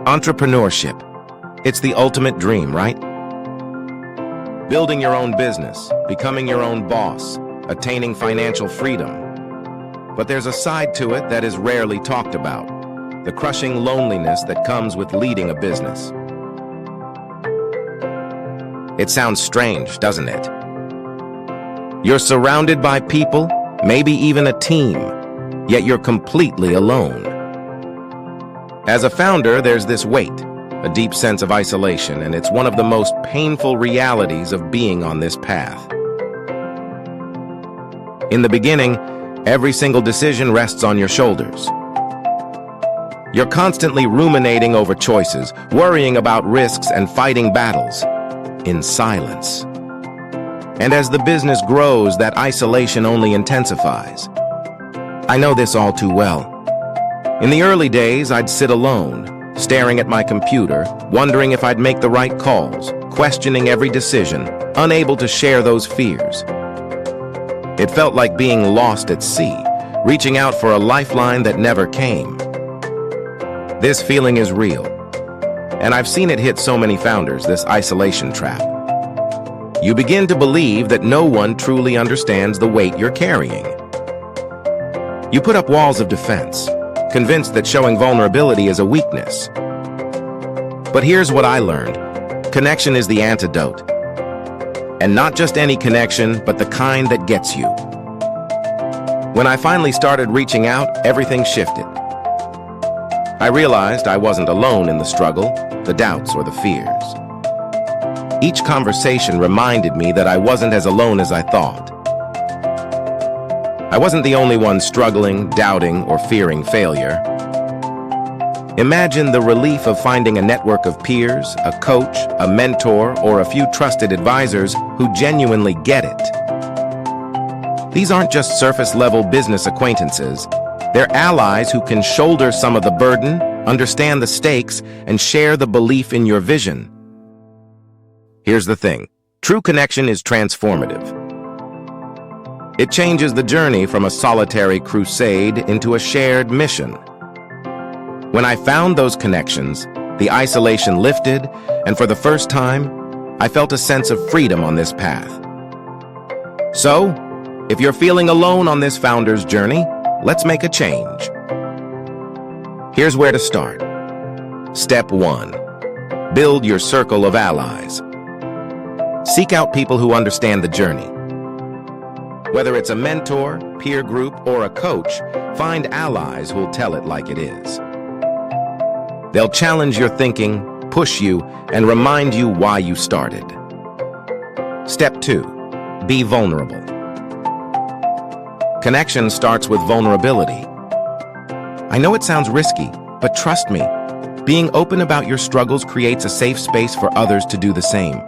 Entrepreneurship. It's the ultimate dream, right? Building your own business, becoming your own boss, attaining financial freedom. But there's a side to it that is rarely talked about, the crushing loneliness that comes with leading a business. It sounds strange, doesn't it? You're surrounded by people, maybe even a team, yet you're completely alone. As a founder, there's this weight, a deep sense of isolation, and it's one of the most painful realities of being on this path. In the beginning, every single decision rests on your shoulders. You're constantly ruminating over choices, worrying about risks and fighting battles in silence. And as the business grows, that isolation only intensifies. I know this all too well. In the early days, I'd sit alone, staring at my computer, wondering if I'd make the right calls, questioning every decision, unable to share those fears. It felt like being lost at sea, reaching out for a lifeline that never came. This feeling is real, and I've seen it hit so many founders, this isolation trap. You begin to believe that no one truly understands the weight you're carrying. You put up walls of defense, convinced that showing vulnerability is a weakness. But here's what I learned. Connection is the antidote. And not just any connection, but the kind that gets you. When I finally started reaching out, everything shifted. I realized I wasn't alone in the struggle, the doubts, or the fears. Each conversation reminded me that I wasn't as alone as I thought. I wasn't the only one struggling, doubting, or fearing failure. Imagine the relief of finding a network of peers, a coach, a mentor, or a few trusted advisors who genuinely get it. These aren't just surface-level business acquaintances. They're allies who can shoulder some of the burden, understand the stakes, and share the belief in your vision. Here's the thing. True connection is transformative. It changes the journey from a solitary crusade into a shared mission. When I found those connections, the isolation lifted, and for the first time, I felt a sense of freedom on this path. So, if you're feeling alone on this founder's journey, let's make a change. Here's where to start. Step 1. Build your circle of allies. Seek out people who understand the journey. Whether it's a mentor, peer group, or a coach, find allies who'll tell it like it is. They'll challenge your thinking, push you, and remind you why you started. Step 2. Be vulnerable. Connection starts with vulnerability. I know it sounds risky, but trust me, being open about your struggles creates a safe space for others to do the same.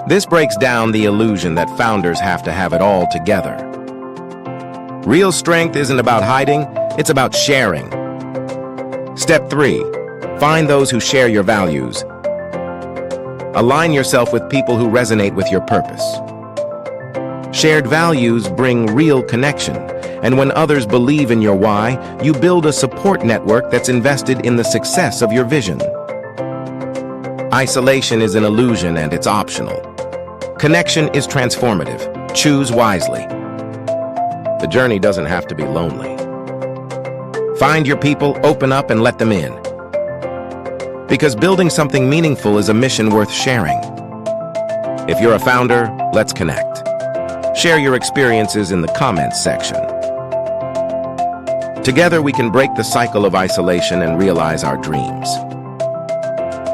This breaks down the illusion that founders have to have it all together. Real strength isn't about hiding, it's about sharing. Step 3. Find those who share your values. Align yourself with people who resonate with your purpose. Shared values bring real connection, and when others believe in your why, you build a support network that's invested in the success of your vision. Isolation is an illusion and it's optional. Connection is transformative. Choose wisely. The journey doesn't have to be lonely. Find your people, open up, and let them in. Because building something meaningful is a mission worth sharing. If you're a founder, let's connect. Share your experiences in the comments section. Together we can break the cycle of isolation and realize our dreams.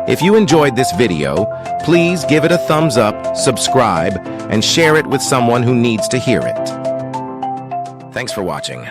If you enjoyed this video, please give it a thumbs up, subscribe, and share it with someone who needs to hear it. Thanks for watching.